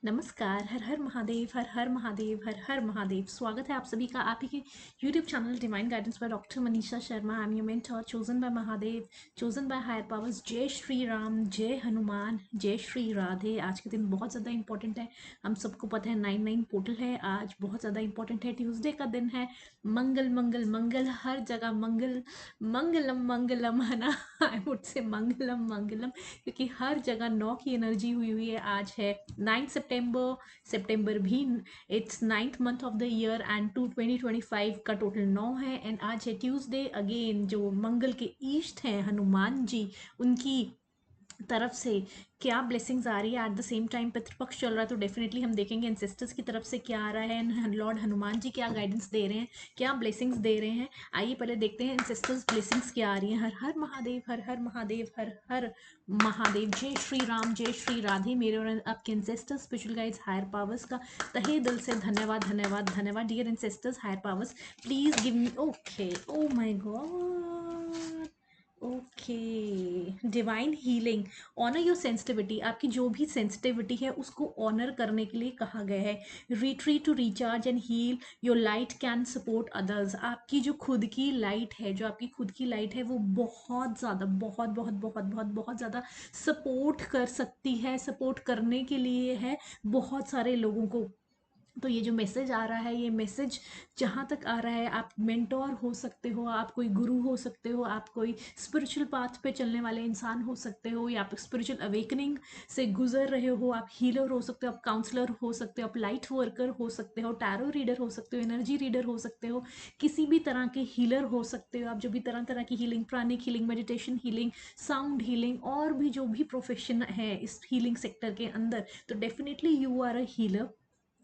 नमस्कार। हर हर महादेव, हर हर महादेव, हर हर महादेव। स्वागत है आप सभी का आप ही के YouTube channel divine guidance by doctor Manisha Sharma. I am your mentor, chosen by Mahadev, chosen by higher powers. जय श्री राम, जय हनुमान, जय श्री राधे। आज के दिन बहुत ज़्यादा इंपॉर्टेंट है। हम सबको पता है 9/9 पोर्टल है। आज बहुत ज़्यादा इंपॉर्टेंट है। ट्यूसडे का दिन है। मंगल मंगल मंगल, हर जगह मंगल, मंगलम मंगलम, है ना। आई वुड से मंगलम मंगलम, क्योंकि हर जगह 9 की एनर्जी हुई है। आज है 9 सितंबर। सितंबर भी it's 9th month of the year and 2025 का टोटल 9 है। एंड आज है ट्यूसडे अगेन। जो मंगल के ईष्ट हैं हनुमान जी, उनकी तरफ से क्या ब्लेसिंग्स आ रही है। At the same time Pitru Paksha चल रहा है, तो डेफिनेटली हम देखेंगे एंसेस्टर्स की तरफ से क्या आ रहा है, लॉर्ड हनुमान जी क्या गाइडेंस दे रहे हैं, क्या ब्लेसिंग्स दे रहे हैं। आइए पहले देखते हैं एंसेस्टर्स ब्लेसिंग्स क्या आ रही हैं। हर हर महादेव, हर हर महादेव, हर हर महादेव। जय श्री राम, जय श्री राधे। मेरे और आपके ancestors, spiritual guides, higher powers का तहे दिल से धन्यवाद धन्यवाद धन्यवाद। Dear ancestors, higher powers, please give me okay. Oh my god, okay. Divine healing, honour your sensitivity. आपकी जो भी सेंसिटिविटी है उसको ऑनर करने के लिए कहा गया है। Retreat to recharge and heal your light can support others. आपकी जो खुद की लाइट है, जो आपकी खुद की लाइट है, वो बहुत ज़्यादा, बहुत बहुत बहुत बहुत बहुत ज़्यादा सपोर्ट कर सकती है, सपोर्ट करने के लिए है बहुत सारे लोगों को। तो ये जो मैसेज आ रहा है, ये मैसेज जहाँ तक आ रहा है, आप मेंटोर हो सकते हो, आप कोई गुरु हो सकते हो, आप कोई स्पिरिचुअल पाथ पे चलने वाले इंसान हो सकते हो, या आप स्पिरिचुअल अवेकनिंग से गुजर रहे हो, आप हीलर हो सकते हो, आप काउंसलर हो सकते हो, आप लाइट वर्कर हो सकते हो, टैरो रीडर हो सकते हो, एनर्जी रीडर हो सकते हो, किसी भी तरह के हीलर हो सकते हो आप। जो भी तरह तरह की healing, pranic healing, meditation healing, sound healing, और भी जो भी प्रोफेशन है इस हीलिंग सेक्टर के अंदर, तो definitely you are a healer.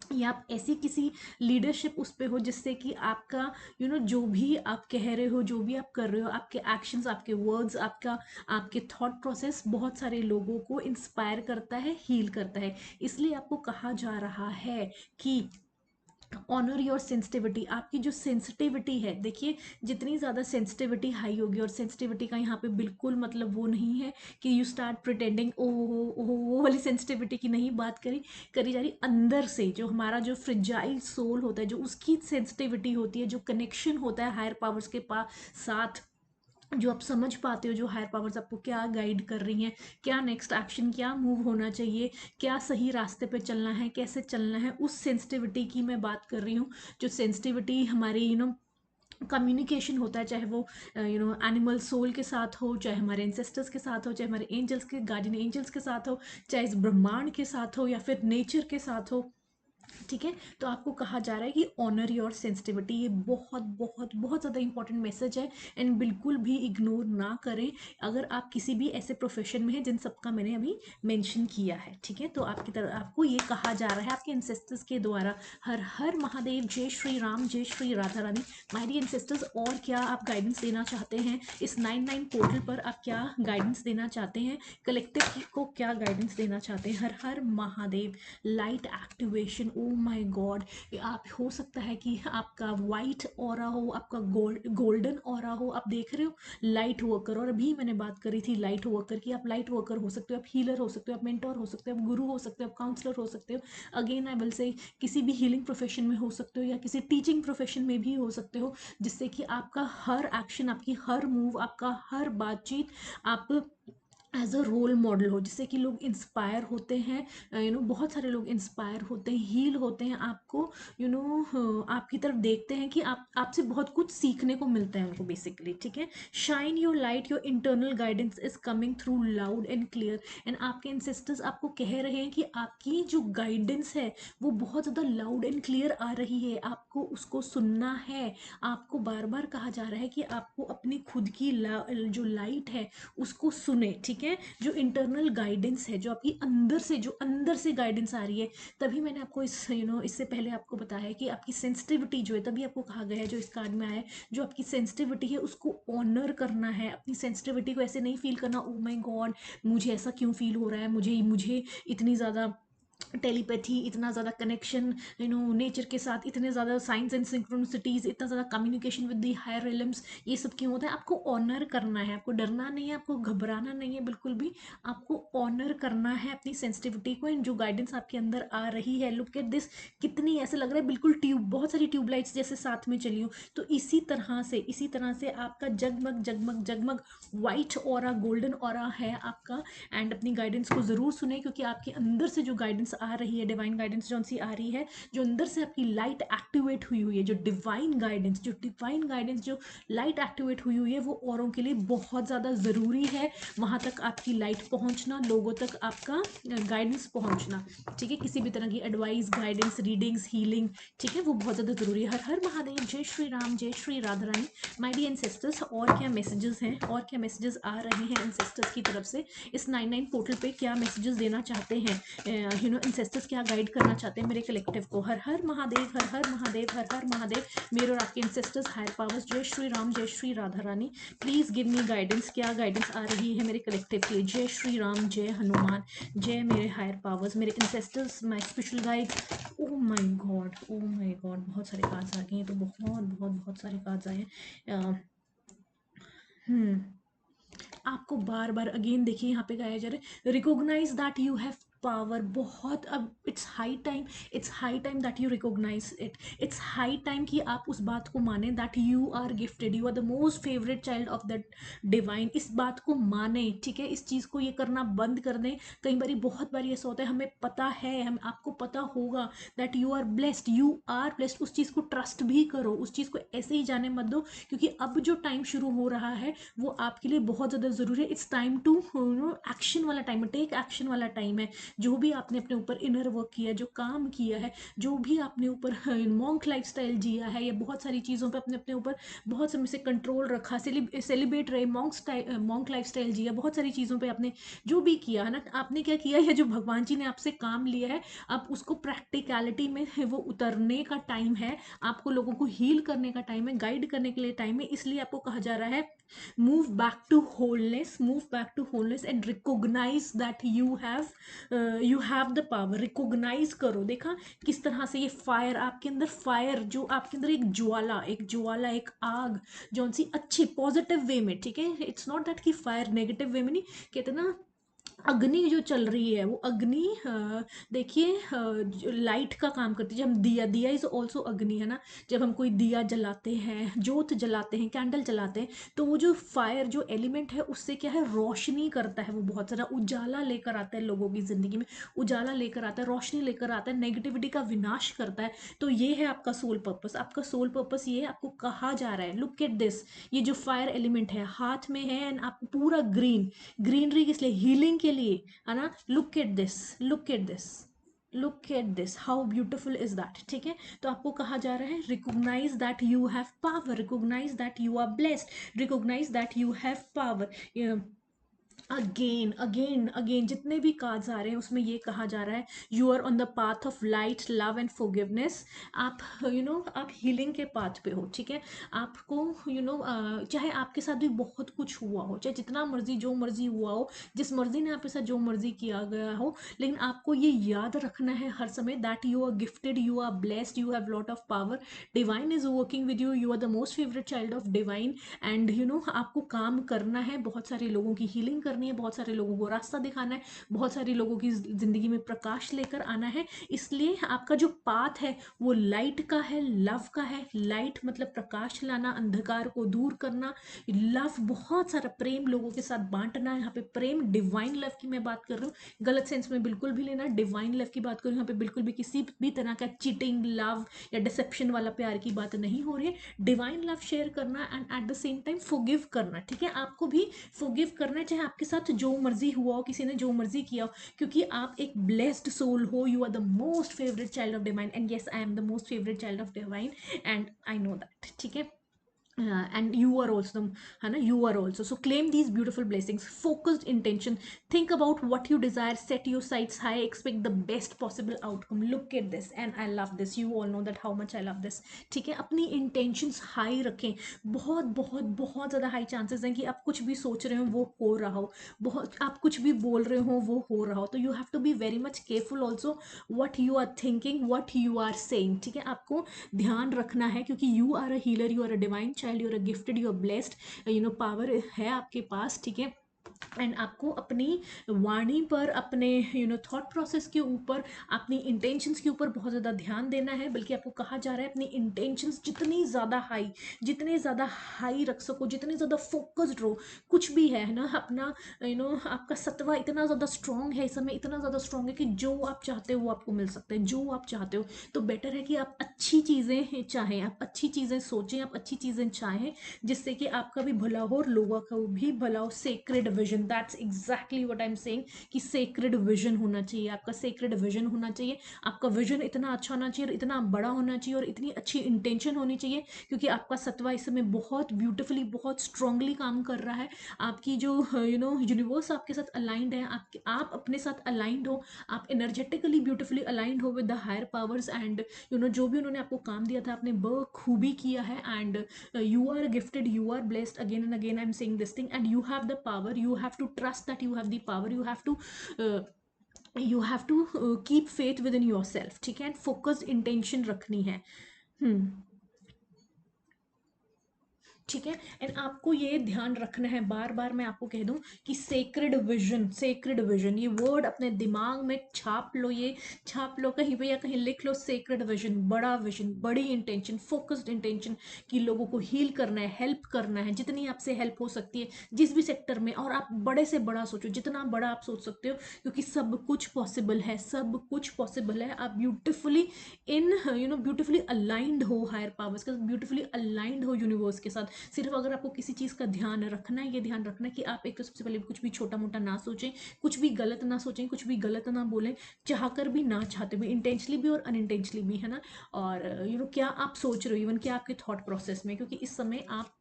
या आप ऐसी किसी लीडरशिप उस पे हो जिससे कि आपका जो भी आप कह रहे हो, जो भी आप कर रहे हो, आपके एक्शंस, आपके वर्ड्स, आपके थॉट प्रोसेस बहुत सारे लोगों को इंस्पायर करता है, हील करता है। इसलिए आपको कहा जा रहा है कि ऑनर योर सेंसिटिविटी। आपकी जो सेंसिटिविटी है, देखिए, जितनी ज़्यादा सेंसिटिविटी हाई होगी, और सेंसिटिविटी का यहाँ पे बिल्कुल मतलब वो नहीं है कि यू स्टार्ट प्रिटेंडिंग ओहो, वो वाली सेंसिटिविटी की नहीं बात करी जा रही। अंदर से जो हमारा जो फ्रिजाइल सोल होता है, जो उसकी सेंसिटिविटी होती है, जो कनेक्शन होता है हायर पावर्स के पास साथ, जो आप समझ पाते हो, जो हायर पावर्स आपको क्या गाइड कर रही हैं, क्या नेक्स्ट एक्शन, क्या मूव होना चाहिए, क्या सही रास्ते पे चलना है, कैसे चलना है, उस सेंसिटिविटी की मैं बात कर रही हूँ। जो सेंसिटिविटी हमारी कम्युनिकेशन होता है, चाहे वो एनिमल सोल के साथ हो, चाहे हमारे एंसेस्टर्स के साथ हो, चाहे हमारे एंजल्स के, गार्डियन एंजल्स के साथ हो, चाहे इस ब्रह्मांड के साथ हो, या फिर नेचर के साथ हो। ठीक है, तो आपको कहा जा रहा है कि ऑनर योर सेंसिटिविटी। ये बहुत बहुत बहुत ज़्यादा इंपॉर्टेंट मैसेज है, एंड बिल्कुल भी इग्नोर ना करें अगर आप किसी भी ऐसे प्रोफेशन में हैं जिन सबका मैंने अभी मेंशन किया है। ठीक है, तो आपकी तरह आपको ये कहा जा रहा है आपके एंसेस्टर्स के द्वारा। हर हर महादेव, जय श्री राम, जय श्री राधा रानी। माय एंसेस्टर्स, और क्या आप गाइडेंस देना चाहते हैं इस 9/9 पोर्टल पर? आप क्या गाइडेंस देना चाहते हैं, कलेक्टिव को क्या गाइडेंस देना चाहते हैं? हर हर Mahadev. Light activation, oh my God. आप, हो सकता है कि आपका वाइट ऑरा हो, आपका गोल्डन ऑरा हो। आप देख रहे हो लाइट वर्कर, और अभी मैंने बात करी थी लाइट वर्कर की। आप लाइट वर्कर हो सकते हो, आप हीलर हो सकते हो, आप मेंटोर हो सकते हो, आप गुरु हो सकते हो, आप काउंसलर हो सकते हो। अगेन आई विल से, किसी भी हीलिंग प्रोफेशन में हो सकते हो, या किसी टीचिंग प्रोफेशन में भी हो सकते हो, जिससे कि आपका हर एक्शन, आपकी हर मूव, आपका हर बातचीत, आप एज अ रोल मॉडल हो, जिससे कि लोग इंस्पायर होते हैं। बहुत सारे लोग इंस्पायर होते हैं, हील होते हैं। आपको आपकी तरफ देखते हैं कि आपसे बहुत कुछ सीखने को मिलता है उनको बेसिकली। ठीक है, shine your light, your internal guidance is coming through loud and clear. And आपके इंसिस्टर्स आपको कह रहे हैं कि आपकी जो गाइडेंस है वो बहुत ज़्यादा लाउड एंड क्लियर आ रही है, आपको उसको सुनना है। आपको बार बार कहा जा रहा है कि आपको अपनी खुद की जो लाइट है उसको सुने। ठीक है, जो इंटरनल गाइडेंस है, जो आपकी अंदर से, जो अंदर से गाइडेंस आ रही है। तभी मैंने आपको इस इससे पहले आपको बताया है कि आपकी सेंसिटिविटी जो है, तभी आपको कहा गया है, जो इस कार्ड में आया है, जो आपकी सेंसिटिविटी है उसको ऑनर करना है। अपनी सेंसिटिविटी को ऐसे नहीं फील करना, ओ माय गॉड मुझे ऐसा क्यों फील हो रहा है, मुझे मुझे इतनी ज़्यादा टेलीपैथी, इतना ज़्यादा कनेक्शन नेचर के साथ, इतने ज़्यादा साइंस एंड सिंक्रोनिसिटीज़, इतना ज़्यादा कम्युनिकेशन विद दी हायर रिलम्स, ये सब क्यों होता है? आपको ऑनर करना है, आपको डरना नहीं है, आपको घबराना नहीं है बिल्कुल भी, आपको ऑनर करना है अपनी सेंसिटिविटी को एंड जो गाइडेंस आपके अंदर आ रही है। लुक एट दिस, कितनी ऐसे लग रहा है बिल्कुल ट्यूब, बहुत सारी ट्यूबलाइट्स जैसे साथ में चली हो। तो इसी तरह से आपका जगमग जगमग जगमग वाइट ऑरा, गोल्डन ऑरा है आपका। एंड अपनी गाइडेंस को ज़रूर सुने, क्योंकि आपके अंदर से जो गाइडेंस आ रही है, डिवाइन गाइडेंस जो सी आ रही है, जो अंदर से आपकी लाइट एक्टिवेट हुई हुई है, जो डिवाइन गाइडेंस जो लाइट एक्टिवेट हुई हुई है, वो औरों के लिए बहुत ज़्यादा ज़रूरी है। वहाँ तक आपकी लाइट पहुँचना, लोगों तक आपका गाइडेंस पहुँचना, ठीक है, किसी भी तरह की एडवाइस, गाइडेंस, रीडिंग्स, हीलिंग, ठीक है, वो बहुत ज़्यादा ज़रूरी है। हर हर महादेव, जय श्री राम, जय Shri Radha Rani. My dear ancestors, और क्या मैसेजेस हैं, और क्या मैसेजेस आ रहे हैं एंसेस्टर्स की तरफ से? इस 99 पोर्टल पे क्या मैसेजेस देना चाहते हैं एंसेस्टर्स, क्या गाइड करना चाहते हैं मेरे कलेक्टिव को? हर हर महादेव, हर हर महादेव, हर हर महादेव। मेरे और आपके एंसेस्टर्स, हायर पावर्स, जय श्री राम, जय Shri Radha Rani, please give me guidance. क्या गाइडेंस आ रही है मेरे कलेक्टिव के लिए? जय श्री राम, जय हनुमान, जय मेरे हायर पावर्स, मेरे ancestors, my special guide. O my God, O my God, बहुत सारे कार्ड्स आ गए हैं, तो बहुत बहुत बहुत सारे कार्ड्स आए हैं। आपको बार बार अगेन देखिए यहाँ पे गाया जा रहा है, recognise that you have power. बहुत, अब it's high time that you recognise it. It's high time कि आप उस बात को माने that you are gifted, you are the most favourite child of the divine. इस बात को माने, ठीक है, इस चीज़ को ये करना बंद कर दें। कई बार बहुत बार ऐसा होता है, हमें पता है, हम आपको पता होगा दैट यू आर ब्लेस्ड, उस चीज़ को ट्रस्ट भी करो, उस चीज़ को ऐसे ही जाने मत दो, क्योंकि अब जो टाइम शुरू हो रहा है वो आपके लिए बहुत ज़्यादा ज़रूरी है। इट्स टाइम टू एक्शन वाला टाइम है, टेक एक्शन वाला टाइम है। जो भी आपने अपने ऊपर इनर वर्क किया, जो काम किया है, जो भी आपने ऊपर मॉन्क लाइफ स्टाइल जिया है, या बहुत सारी चीज़ों पर अपने अपने ऊपर बहुत समय से कंट्रोल रखा, सेलिब्रेट रहे, मॉन्क लाइफ स्टाइल जिया, बहुत सारी चीज़ों पर आपने जो भी किया है ना, आपने क्या किया है, जो भगवान जी ने आपसे काम लिया है, अब उसको प्रैक्टिकलिटी में वो उतरने का टाइम है। आपको लोगों को हील करने का टाइम है, गाइड करने के लिए टाइम है। इसलिए आपको कहा जा रहा है, move back to wholeness and recognize that you have the power। recognize करो। देखा किस तरह से ये फायर आपके अंदर, फायर जो आपके अंदर, एक आग, जो सी अच्छी पॉजिटिव वे में, ठीक है, इट्स नॉट दैट कि फायर नेगेटिव वे में नहीं, कहते ना, अग्नि जो चल रही है, वो अग्नि देखिए लाइट का काम करती है। जब हम दिया इज ऑल्सो अग्नि, है ना। जब हम कोई दिया जलाते हैं, जोत जलाते हैं, कैंडल जलाते हैं, तो वो जो फायर जो एलिमेंट है, उससे क्या है, रोशनी करता है, वो बहुत सारा उजाला लेकर आता है लोगों की जिंदगी में, उजाला लेकर आता है, रोशनी लेकर आता है, नेगेटिविटी का विनाश करता है। तो ये है आपका सोल पर्पस, आपका सोल पर्पस ये है, आपको कहा जा रहा है, लुक एट दिस, ये जो फायर एलिमेंट है हाथ में है, एंड आपको पूरा ग्रीनरी किस लिए, हीलिंग के लिए, है ना। Look at this, look at this, how beautiful is that, ठीक है। तो आपको कहा जा रहा है, recognise that you have power, recognise that you are blessed, recognise that you have power. Again again again जितने भी कार्ड्स आ रहे हैं, उसमें ये कहा जा रहा है, you are on the path of light, love and forgiveness. आप आप हीलिंग के पाथ पे हो, ठीक है। आपको चाहे आपके साथ भी बहुत कुछ हुआ हो, चाहे जितना मर्जी जो मर्जी हुआ हो, जिस मर्जी ने आपके साथ जो मर्जी किया गया हो, लेकिन आपको ये याद रखना है हर समय that you are gifted, you are blessed, you have lot of power, divine is working with you, you are the most favourite child of divine. And आपको काम करना है, बहुत सारे लोगों की हीलिंग करनी है, बहुत सारे लोगों को रास्ता दिखाना है, बहुत सारे लोगों की जिंदगी में प्रकाश लेकर आना है। इसलिए आपका जो पाथ है वो लाइट का है, लव का है। लाइट मतलब प्रकाश लाना, अंधकार को दूर करना। लव बहुत सारा प्रेम लोगों के साथ बांटना। यहाँ पे प्रेम डिवाइन लव की मैं बात कर रही हूँ, गलत सेंस में बिल्कुल भी लेना, डिवाइन लव की बात कर रही हूँ। यहाँ पे बिल्कुल भी किसी भी तरह का चीटिंग लव या डिसेप्शन वाला प्यार की बात नहीं हो रही है। डिवाइन लव शेयर करना and eight the same time forgive करना, ठीक है। आपको भी फॉरगिव करना है, चाहे आपके साथ जो मर्जी हुआ हो, किसी ने जो मर्जी किया हो, क्योंकि आप एक ब्लेस्ड सोल हो। You are the most favourite child of divine, and yes I am the most favourite child of divine, and I know that, ठीक है। and you are also, है ना, you are also. So claim these beautiful blessings. Focused intention. Think about what you desire. Set your sights high. Expect the best possible outcome. Look at this, and I love this. You all know that how much I love this. ठीक है, अपनी intentions high रखें. बहुत बहुत बहुत ज़्यादा high chances हैं कि आप कुछ भी सोच रहे हो वो हो रहा हो, बहुत आप कुछ भी बोल रहे हो वो हो रहा हो. तो you have to be very much careful also what you are thinking, what you are saying. ठीक है, आपको ध्यान रखना है, क्योंकि you are a healer, you are a divine child, you are a gifted, you are blessed, power है आपके पास. ठीक है, एंड आपको अपनी वाणी पर, अपने थॉट प्रोसेस के ऊपर, अपनी इंटेंशंस के ऊपर बहुत ज़्यादा ध्यान देना है. बल्कि आपको कहा जा रहा है अपनी इंटेंशंस जितने ज़्यादा हाई रख सको, जितने ज़्यादा फोकस्ड रहो. कुछ भी है ना, अपना आपका सत्वा इतना ज़्यादा स्ट्रॉन्ग है इस समय, इतना ज़्यादा स्ट्रॉन्ग है कि जो आप चाहते हो वो आपको मिल सकता है, जो आप चाहते हो. तो बेटर है कि आप अच्छी चीज़ें चाहें, आप अच्छी चीज़ें सोचें, आप अच्छी चीज़ें चाहें, जिससे कि आपका भी भला हो और लोगों का भी भला हो. Sacred vision, that's exactly what I am saying, कि सेक्रेड विजन होना चाहिए, आपका सेक्रेड विजन होना चाहिए. आपका विजन इतना अच्छा होना चाहिए, इतना बड़ा होना चाहिए, और इतनी अच्छी इंटेंशन होनी चाहिए, क्योंकि आपका सत्वा इस समय बहुत ब्यूटिफुली, बहुत स्ट्रांगली काम कर रहा है. आपकी जो यूनिवर्स आपके साथ अलाइंड है, आप अपने साथ अलाइंड हो, आप एनर्जेटिकली ब्यूटिफुली अलाइंड हो with the higher powers. And जो भी उन्होंने आपको काम दिया था आपने बखूबी किया है. And you are gifted, you are blessed. Again and again I'm saying this thing, and you have the power. You have to trust that you have the power. Uh, keep faith within yourself. ठीक है, focused intention रखनी है. ठीक है, and आपको ये ध्यान रखना है, बार बार मैं आपको कह दूं कि सेक्रेड विजन, सेक्रेड विजन, ये वर्ड अपने दिमाग में छाप लो, ये छाप लो कहीं पे या कहीं लिख लो. सेक्रेड विजन, बड़ा विजन, बड़ी इंटेंशन, फोकस्ड इंटेंशन, कि लोगों को हील करना है, हेल्प करना है, जितनी आपसे हेल्प हो सकती है जिस भी सेक्टर में. और आप बड़े से बड़ा सोचो, जितना बड़ा आप सोच सकते हो, क्योंकि सब कुछ पॉसिबल है, सब कुछ पॉसिबल है. आप ब्यूटिफुली ब्यूटिफुली अलाइंड हो हायर पावर्स के साथ, ब्यूटिफुली अलाइंड हो यूनिवर्स के साथ. सिर्फ अगर आपको किसी चीज़ का ध्यान रखना है, ये ध्यान रखना है कि आप एक तो सबसे पहले कुछ भी छोटा मोटा ना सोचें, कुछ भी गलत ना सोचें, कुछ भी गलत ना बोलें, चाहकर भी ना चाहते भी, इंटेंशनली भी और अनइंटेंशनली भी, है ना. और क्या आप सोच रहे हो, इवन क्या आपके थॉट प्रोसेस में, क्योंकि इस समय आप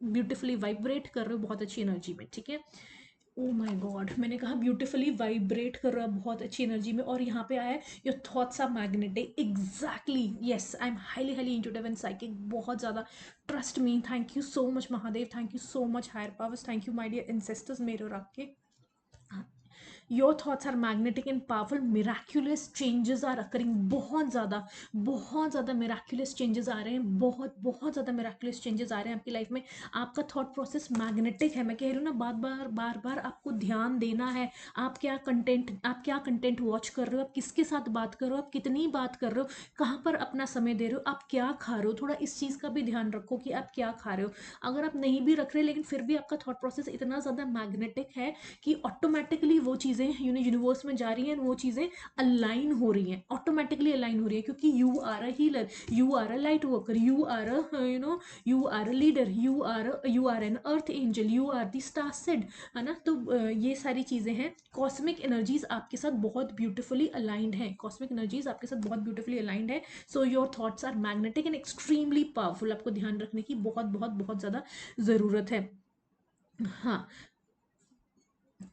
ब्यूटिफुली वाइब्रेट कर रहे हो बहुत अच्छी एनर्जी में. ठीक है, ओ माय गॉड, मैंने कहा ब्यूटिफुली वाइब्रेट कर रहा है बहुत अच्छी एनर्जी में. और यहाँ पे आया है your thoughts are magnetic. Exactly, yes, I am highly highly intuitive and psychic, बहुत ज़्यादा. Trust me. Thank you so much Mahadev, thank you so much higher powers, thank you my dear ancestors, मेरे और आपके. Your thoughts are magnetic and powerful. Miraculous changes are occurring. बहुत ज़्यादा मिराक्यूलस changes आ रहे हैं, बहुत बहुत ज़्यादा मिराक्यूलस चेंजेस आ रहे हैं आपकी लाइफ में. आपका थॉट प्रोसेस मैग्नेटिक है. मैं कह रही हूँ ना, बार बार आपको ध्यान देना है. आप क्या कंटेंट वॉच कर रहे हो, आप किसके साथ बात कर रहे हो, आप कितनी बात कर रहे हो, कहाँ पर अपना समय दे रहे हो, आप क्या खा रहे हो. थोड़ा इस चीज़ का भी ध्यान रखो कि आप क्या खा रहे हो. अगर आप नहीं भी रख रहे लेकिन फिर भी आपका थॉट प्रोसेस इतना ज़्यादा मैग्नेटिक है कि ऑटोमेटिकली वो चीज़ें यूनिवर्स में जा रही हैं, वो चीज़ें अलाइन हो रही हैं, ऑटोमेटिकली अलाइन हो रही है, क्योंकि you are a healer, you are a light worker, you are a you are a leader, you are an earth angel, you are the star seed, है ना. तो ये सारी चीज़ें हैं. कॉस्मिक एनर्जीज आपके साथ बहुत ब्यूटिफुली अलाइंड है, कॉस्मिक एनर्जीज आपके साथ बहुत ब्यूटिफुली अलाइंड है. So your thoughts are magnetic and extremely powerful. आपको ध्यान रखने की बहुत बहुत बहुत ज़्यादा ज़रूरत है. हाँ,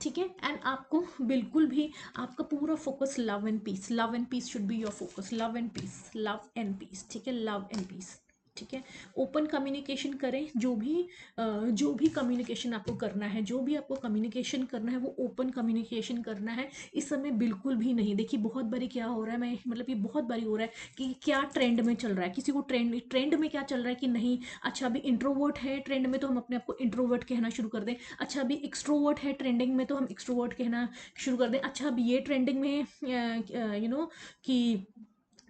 ठीक है, एंड आपको बिल्कुल भी आपका पूरा focus love and peace, love and peace should be your focus. Love and peace, love and peace. ठीक है, लव एंड पीस. ठीक है, ओपन कम्युनिकेशन करें. जो भी कम्युनिकेशन आपको करना है, जो भी आपको कम्युनिकेशन करना है, वो ओपन कम्युनिकेशन करना है. इस समय बिल्कुल भी नहीं. देखिए बहुत बारी क्या हो रहा है, मैं मतलब ये बहुत बारी हो रहा है कि क्या ट्रेंड में चल रहा है, किसी को ट्रेंड में क्या चल रहा है कि नहीं, अच्छा अभी इंट्रोवर्ट है ट्रेंड में तो हम अपने आप को इंट्रोवर्ट कहना शुरू कर दें. अच्छा अभी एक्सट्रोवर्ट है ट्रेंडिंग में तो हम एक्सट्रोवर्ट कहना शुरू कर दें. अच्छा अभी ये ट्रेंडिंग में है कि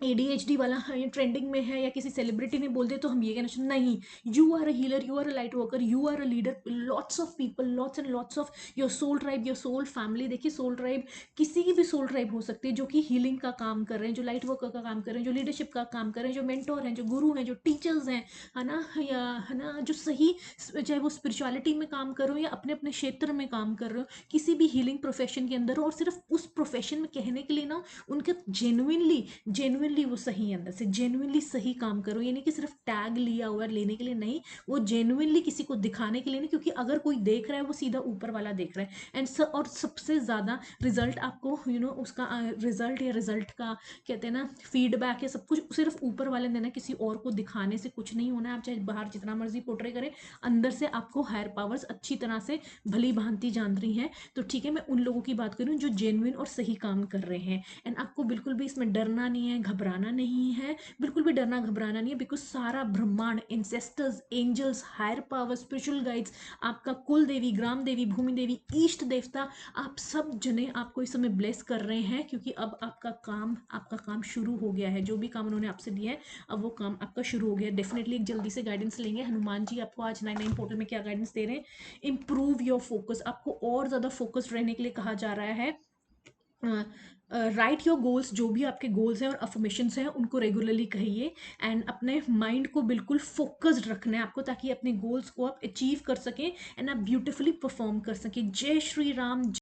ADHD वाला ट्रेंडिंग में है, या किसी सेलिब्रिटी ने बोल दिया तो हम ये कहना चाहिए नहीं. You are a healer, you are a light worker, you are a leader. Lots of people, lots and lots of your soul tribe, your soul family. देखिए सोल ट्राइब किसी की भी सोल ट्राइब हो सकती है, जो कि हीलिंग का काम कर रहे हैं, जो लाइट वर्कर का काम कर रहे हैं, जो लीडरशिप का काम कर रहे हैं, जो मेंटोर हैं, जो गुरु हैं, जो टीचर्स हैं, है ना, या है ना, जो सही, चाहे वो स्पिरिचुअलिटी में काम कर रहे हो या अपने अपने क्षेत्र में काम कर रहे हो, किसी भी हीलिंग प्रोफेशन के अंदर हो, और सिर्फ उस प्रोफेशन में कहने के लिए ना उनके जेन्युइनली जेन्युइनली वो सही है, अंदर से जेन्युइनली सही काम करो, यानी कि सिर्फ टैग लिया हुआ लेने के लिए नहीं, वो जेन्युइनली किसी को दिखाने के लिए नहीं, क्योंकि अगर कोई देख रहा है वो सीधा ऊपर वाला देख रहा है। और सबसे ज़्यादा रिजल्ट आपको उसका रिजल्ट या रिजल्ट का कहते हैं ना फीडबैक या सब कुछ सिर्फ ऊपर वाले देना, किसी और को दिखाने से कुछ नहीं होना है। आप चाहे बाहर जितना मर्जी पोर्ट्रे करें, अंदर से आपको हायर पावर्स अच्छी तरह से भली भांति जान रही हैं। तो ठीक है, मैं उन लोगों की बात करूँ जो जेन्युइन और सही काम कर रहे हैं। एंड आपको बिल्कुल भी इसमें डरना नहीं है, घबराना नहीं है, बिल्कुल भी डरना घबराना नहीं है, बिकॉज सारा ब्रह्मांड, ancestors, angels, higher power, spiritual guides, आपका कुल देवी, ग्राम देवी, भूमि देवी, ईष्ट देवता, आप सब जने आपको इस समय ब्लेस कर रहे हैं, क्योंकि अब आपका काम शुरू हो गया है। जो भी काम उन्होंने आपसे दिया है, अब वो काम आपका शुरू हो गया है। डेफिनेटली एक जल्दी से गाइडेंस लेंगे। हनुमान जी आपको आज 99 पोर्टल में क्या गाइडेंस दे रहे हैं? इंप्रूव योर फोकस, आपको और ज़्यादा फोकस्ड रहने के लिए कहा जा रहा है। राइट योर गोल्स, जो भी आपके गोल्स हैं और अफर्मेशंस हैं उनको रेगुलरली कहिए। एंड अपने माइंड को बिल्कुल फोकस्ड रखना है आपको, ताकि अपने गोल्स को आप अचीव कर सकें एंड आप ब्यूटिफुली परफॉर्म कर सकें। जय श्री राम।